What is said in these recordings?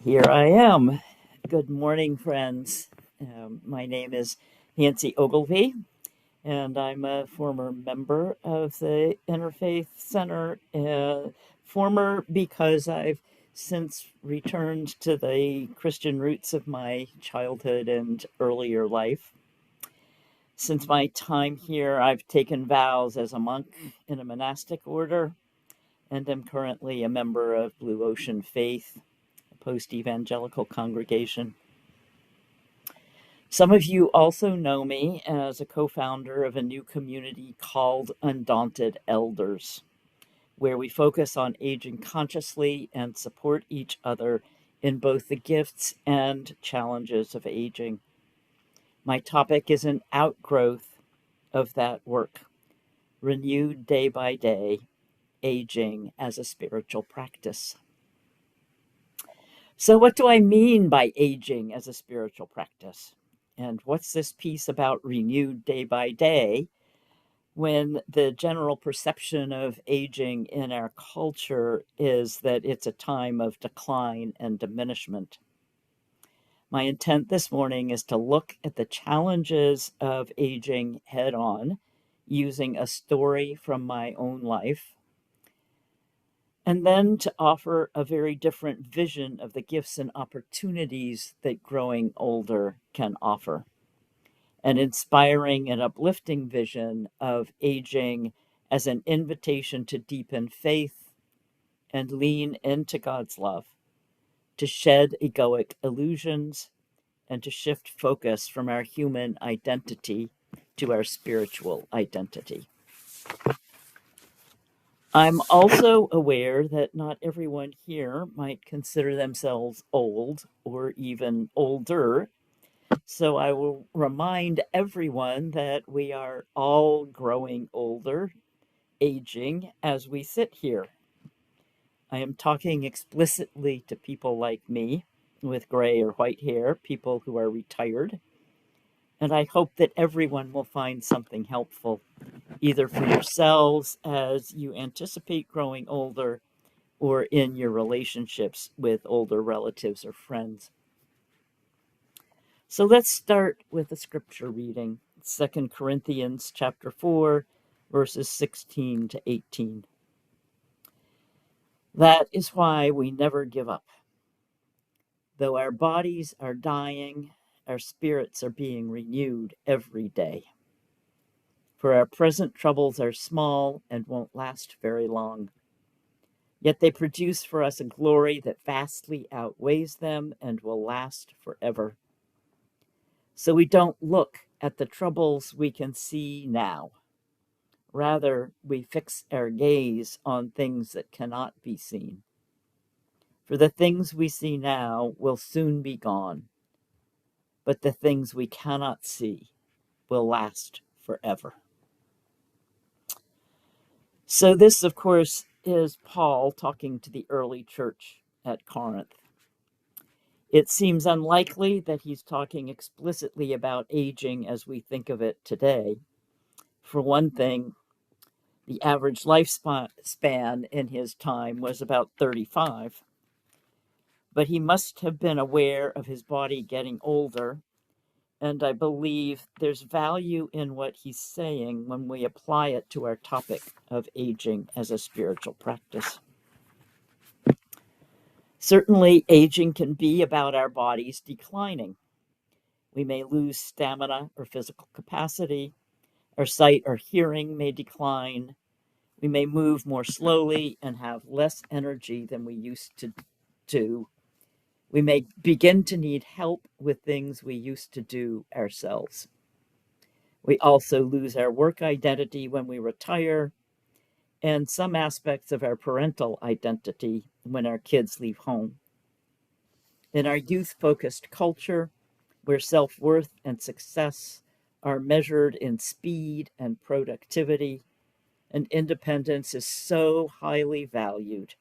Here I am. Good morning, friends. My name is Nancy Ogilvie, and I'm a former member of the Interfaith Center. Former because I've since returned to the Christian roots of my childhood and earlier life. Since my time here, I've taken vows as a monk in a monastic order and am currently a member of Blue Ocean Faith, post-evangelical congregation. Some of you also know me as a co-founder of a new community called Undaunted Elders, where we focus on aging consciously and support each other in both the gifts and challenges of aging. My topic is an outgrowth of that work, renewed day by day, aging as a spiritual practice. So, what do I mean by aging as a spiritual practice? And what's this piece about renewed day by day when the general perception of aging in our culture is that it's a time of decline and diminishment? My intent this morning is to look at the challenges of aging head on using a story from my own life, and then to offer a very different vision of the gifts and opportunities that growing older can offer. An inspiring and uplifting vision of aging as an invitation to deepen faith and lean into God's love, to shed egoic illusions, and to shift focus from our human identity to our spiritual identity. I'm also aware that not everyone here might consider themselves old or even older. So I will remind everyone that we are all growing older, aging as we sit here. I am talking explicitly to people like me with gray or white hair, people who are retired. And I hope that everyone will find something helpful, either for yourselves as you anticipate growing older or in your relationships with older relatives or friends. So let's start with a scripture reading, 2 Corinthians chapter 4, verses 16 to 18. That is why we never give up. Though our bodies are dying, our spirits are being renewed every day. For our present troubles are small and won't last very long. Yet they produce for us a glory that vastly outweighs them and will last forever. So we don't look at the troubles we can see now. Rather, we fix our gaze on things that cannot be seen. For the things we see now will soon be gone, but the things we cannot see will last forever. So this, of course, is Paul talking to the early church at Corinth. It seems unlikely that he's talking explicitly about aging as we think of it today. For one thing, the average lifespan in his time was about 35. But he must have been aware of his body getting older, and I believe there's value in what he's saying when we apply it to our topic of aging as a spiritual practice. Certainly, aging can be about our bodies declining. We may lose stamina or physical capacity. Our sight or hearing may decline. We may move more slowly and have less energy than we used to do. We may begin to need help with things we used to do ourselves. We also lose our work identity when we retire, and some aspects of our parental identity when our kids leave home. In our youth-focused culture, where self-worth and success are measured in speed and productivity, and independence is so highly valued,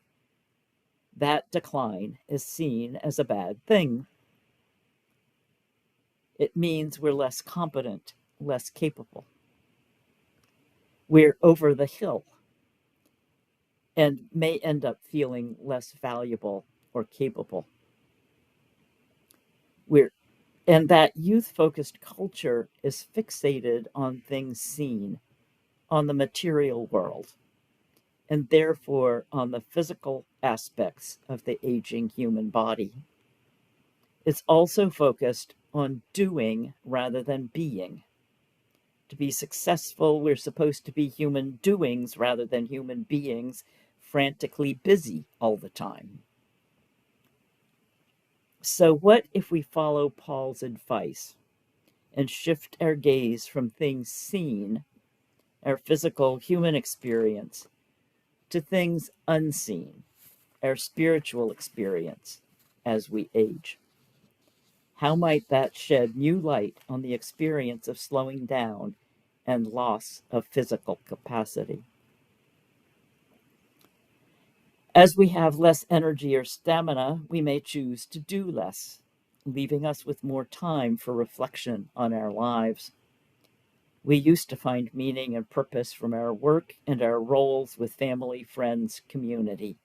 that decline is seen as a bad thing. It means we're less competent, less capable. We're over the hill and may end up feeling less valuable or capable. And that youth-focused culture is fixated on things seen, on the material world, and therefore on the physical aspects of the aging human body. It's also focused on doing rather than being. To be successful, we're supposed to be human doings rather than human beings, frantically busy all the time. So, what if we follow Paul's advice and shift our gaze from things seen, our physical human experience, to things unseen, our spiritual experience as we age? How might that shed new light on the experience of slowing down and loss of physical capacity? As we have less energy or stamina, we may choose to do less, leaving us with more time for reflection on our lives. We used to find meaning and purpose from our work and our roles with family, friends, community.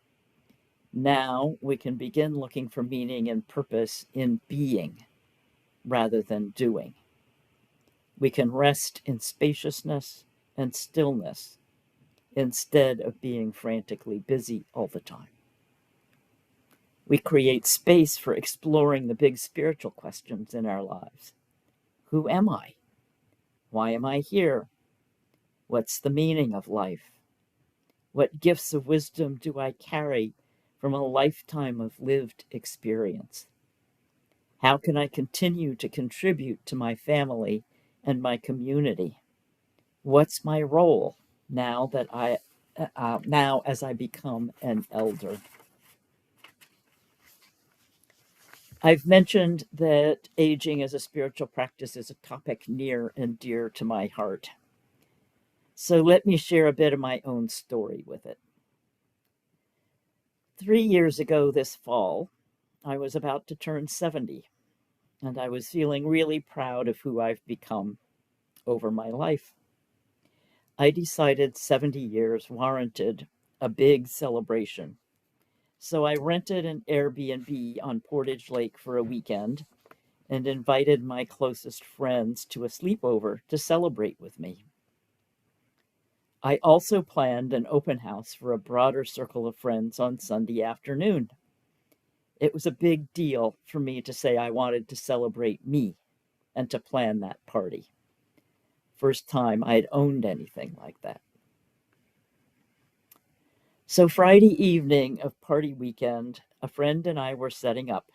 Now we can begin looking for meaning and purpose in being rather than doing. We can rest in spaciousness and stillness instead of being frantically busy all the time. We create space for exploring the big spiritual questions in our lives. Who am I? Why am I here? What's the meaning of life? What gifts of wisdom do I carry from a lifetime of lived experience? How can I continue to contribute to my family and my community? What's my role now as I become an elder? I've mentioned that aging as a spiritual practice is a topic near and dear to my heart. So let me share a bit of my own story with it. 3 years ago this fall, I was about to turn 70, and I was feeling really proud of who I've become over my life. I decided 70 years warranted a big celebration. So I rented an Airbnb on Portage Lake for a weekend and invited my closest friends to a sleepover to celebrate with me. I also planned an open house for a broader circle of friends on Sunday afternoon. It was a big deal for me to say I wanted to celebrate me and to plan that party. First time I had owned anything like that. So Friday evening of party weekend, a friend and I were setting up,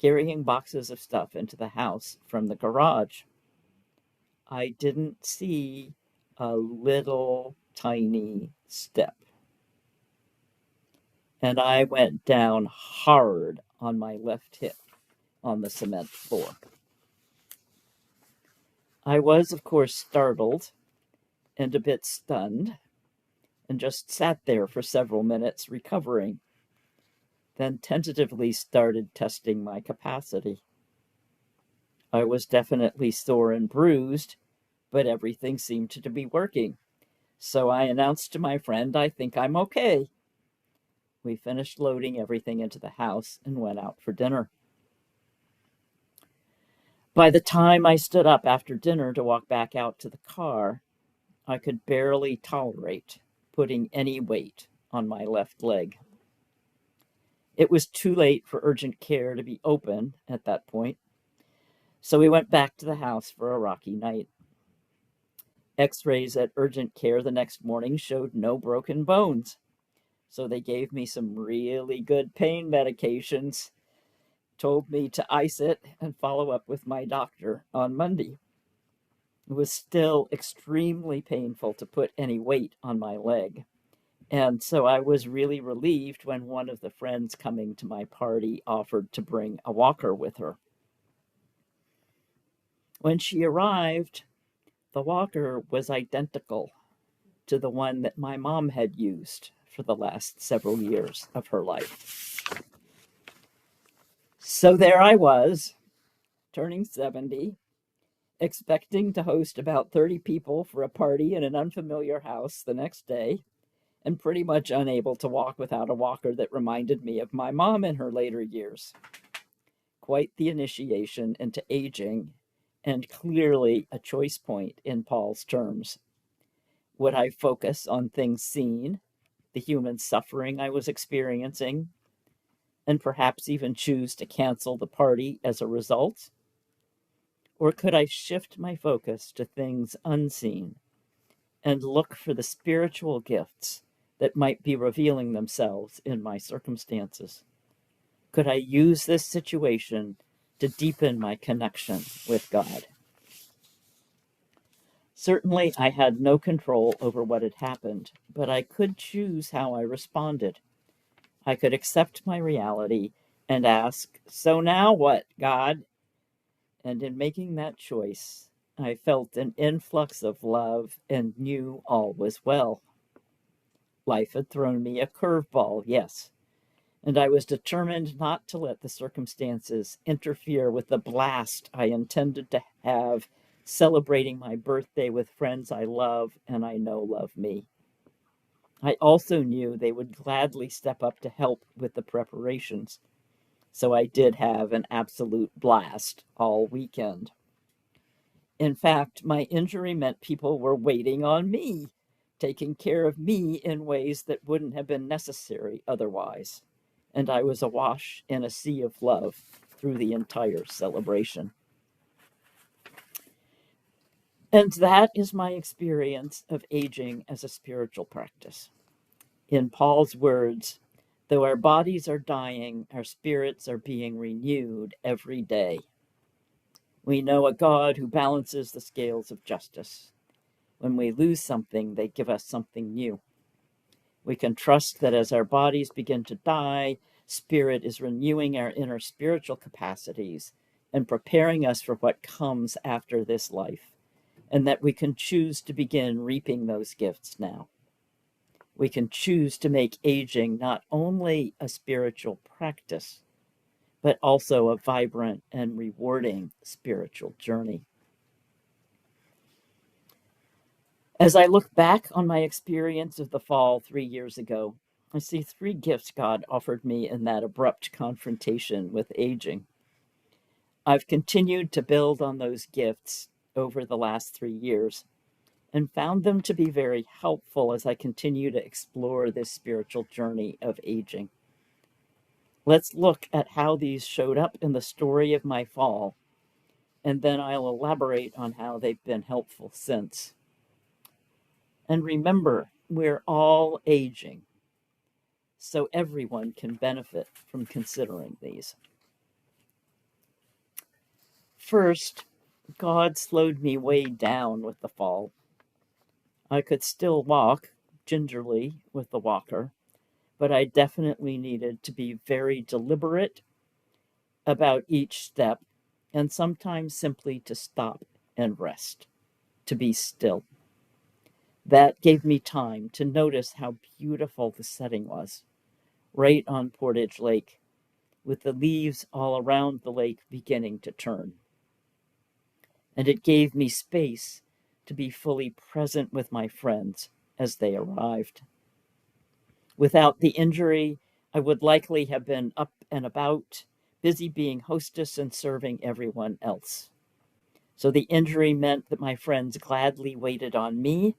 carrying boxes of stuff into the house from the garage. I didn't see a little tiny step. And I went down hard on my left hip on the cement floor. I was, of course, startled and a bit stunned, and just sat there for several minutes recovering, then tentatively started testing my capacity. I was definitely sore and bruised, but everything seemed to be working. So I announced to my friend, I think I'm okay. We finished loading everything into the house and went out for dinner. By the time I stood up after dinner to walk back out to the car, I could barely tolerate putting any weight on my left leg. It was too late for urgent care to be open at that point, so we went back to the house for a rocky night. X-rays at urgent care the next morning showed no broken bones, so they gave me some really good pain medications, told me to ice it and follow up with my doctor on Monday. It was still extremely painful to put any weight on my leg. And so I was really relieved when one of the friends coming to my party offered to bring a walker with her. When she arrived, the walker was identical to the one that my mom had used for the last several years of her life. So there I was, turning 70, expecting to host about 30 people for a party in an unfamiliar house the next day, and pretty much unable to walk without a walker that reminded me of my mom in her later years. quite the initiation into aging, and clearly a choice point in Paul's terms. Would I focus on things seen, the human suffering I was experiencing, and perhaps even choose to cancel the party as a result? Or could I shift my focus to things unseen and look for the spiritual gifts that might be revealing themselves in my circumstances? Could I use this situation to deepen my connection with God? Certainly, I had no control over what had happened, but I could choose how I responded. I could accept my reality and ask, "So now what, God?" And in making that choice, I felt an influx of love and knew all was well. Life had thrown me a curveball, yes, and I was determined not to let the circumstances interfere with the blast I intended to have celebrating my birthday with friends I love and I know love me. I also knew they would gladly step up to help with the preparations, so I did have an absolute blast all weekend. In fact, my injury meant people were waiting on me, taking care of me in ways that wouldn't have been necessary otherwise. And I was awash in a sea of love through the entire celebration. And that is my experience of aging as a spiritual practice. In Paul's words, though our bodies are dying, our spirits are being renewed every day. We know a God who balances the scales of justice. When we lose something, they give us something new. We can trust that as our bodies begin to die, Spirit is renewing our inner spiritual capacities and preparing us for what comes after this life, and that we can choose to begin reaping those gifts now. We can choose to make aging not only a spiritual practice, but also a vibrant and rewarding spiritual journey. As I look back on my experience of the fall 3 years ago, I see 3 gifts God offered me in that abrupt confrontation with aging. I've continued to build on those gifts over the last 3 years and found them to be very helpful as I continue to explore this spiritual journey of aging. Let's look at how these showed up in the story of my fall, and then I'll elaborate on how they've been helpful since. And remember, we're all aging, so everyone can benefit from considering these. First, God slowed me way down with the fall. I could still walk gingerly with the walker, but I definitely needed to be very deliberate about each step and sometimes simply to stop and rest, to be still. That gave me time to notice how beautiful the setting was, right on Portage Lake, with the leaves all around the lake beginning to turn. And it gave me space to be fully present with my friends as they arrived. Without the injury, I would likely have been up and about, busy being hostess and serving everyone else. So the injury meant that my friends gladly waited on me,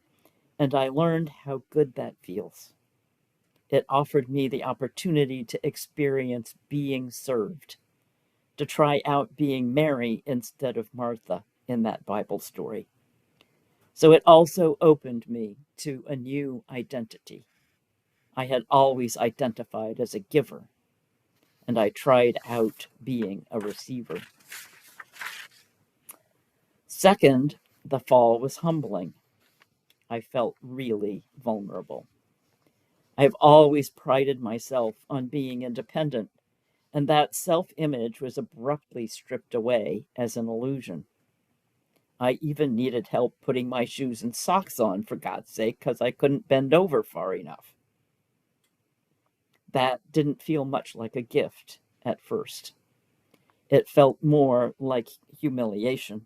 and I learned how good that feels. It offered me the opportunity to experience being served, to try out being Mary instead of Martha in that Bible story. So it also opened me to a new identity. I had always identified as a giver, and I tried out being a receiver. Second, the fall was humbling. I felt really vulnerable. I've always prided myself on being independent, and that self-image was abruptly stripped away as an illusion. I even needed help putting my shoes and socks on, for God's sake, because I couldn't bend over far enough. That didn't feel much like a gift at first. It felt more like humiliation.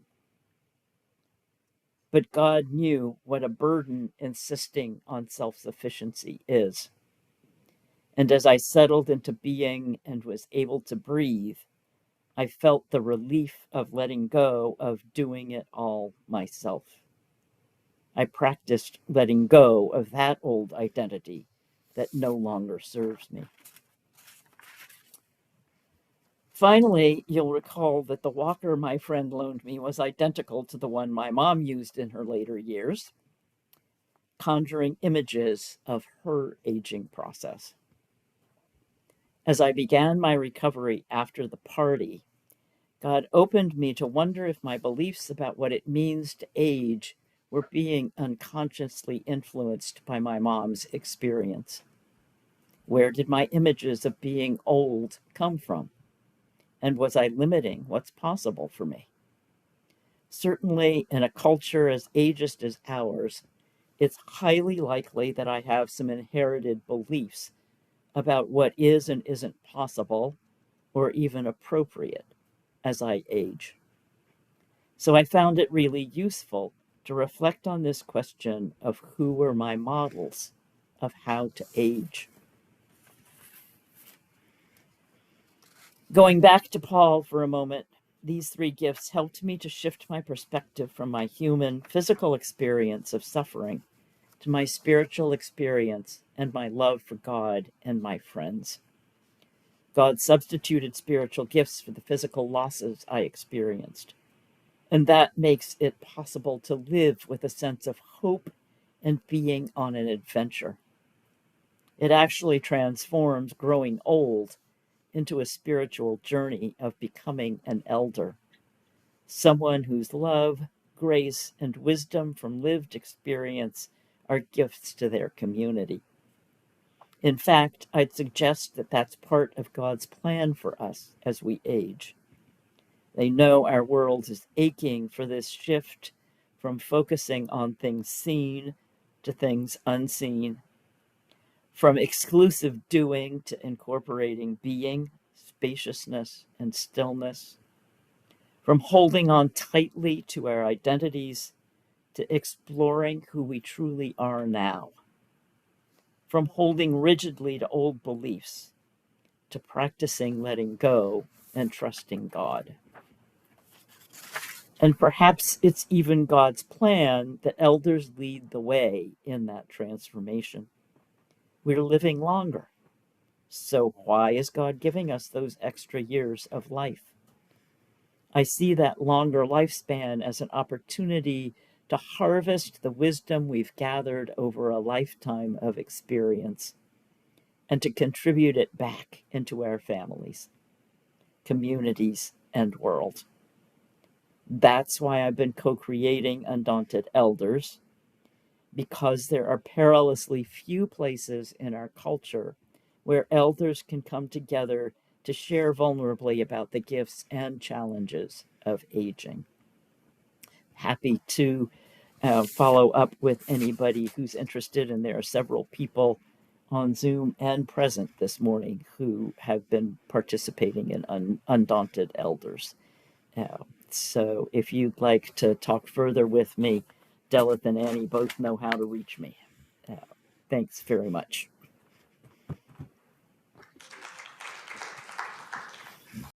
But God knew what a burden insisting on self-sufficiency is. And as I settled into being and was able to breathe, I felt the relief of letting go of doing it all myself. I practiced letting go of that old identity that no longer serves me. Finally, you'll recall that the walker my friend loaned me was identical to the one my mom used in her later years, conjuring images of her aging process. As I began my recovery after the party, God opened me to wonder if my beliefs about what it means to age were being unconsciously influenced by my mom's experience. Where did my images of being old come from? And was I limiting what's possible for me? Certainly, in a culture as ageist as ours, it's highly likely that I have some inherited beliefs about what is and isn't possible or even appropriate as I age. So I found it really useful to reflect on this question of who were my models of how to age. Going back to Paul for a moment, these three gifts helped me to shift my perspective from my human, physical experience of suffering to my spiritual experience and my love for God and my friends. God substituted spiritual gifts for the physical losses I experienced. And that makes it possible to live with a sense of hope and being on an adventure. It actually transforms growing old into a spiritual journey of becoming an elder, someone whose love, grace, and wisdom from lived experience are gifts to their community. In fact, I'd suggest that that's part of God's plan for us as we age. They know our world is aching for this shift from focusing on things seen to things unseen, from exclusive doing to incorporating being, spaciousness, and stillness, from holding on tightly to our identities to exploring who we truly are now, from holding rigidly to old beliefs to practicing letting go and trusting God. And perhaps it's even God's plan that elders lead the way in that transformation. We're living longer. So why is God giving us those extra years of life? I see that longer lifespan as an opportunity to harvest the wisdom we've gathered over a lifetime of experience and to contribute it back into our families, communities, and world. That's why I've been co-creating Undaunted Elders, because there are perilously few places in our culture where elders can come together to share vulnerably about the gifts and challenges of aging. Happy to follow up with anybody who's interested, and there are several people on Zoom and present this morning who have been participating in Undaunted Elders. So if you'd like to talk further with me, Delith and Annie both know how to reach me. Thanks very much.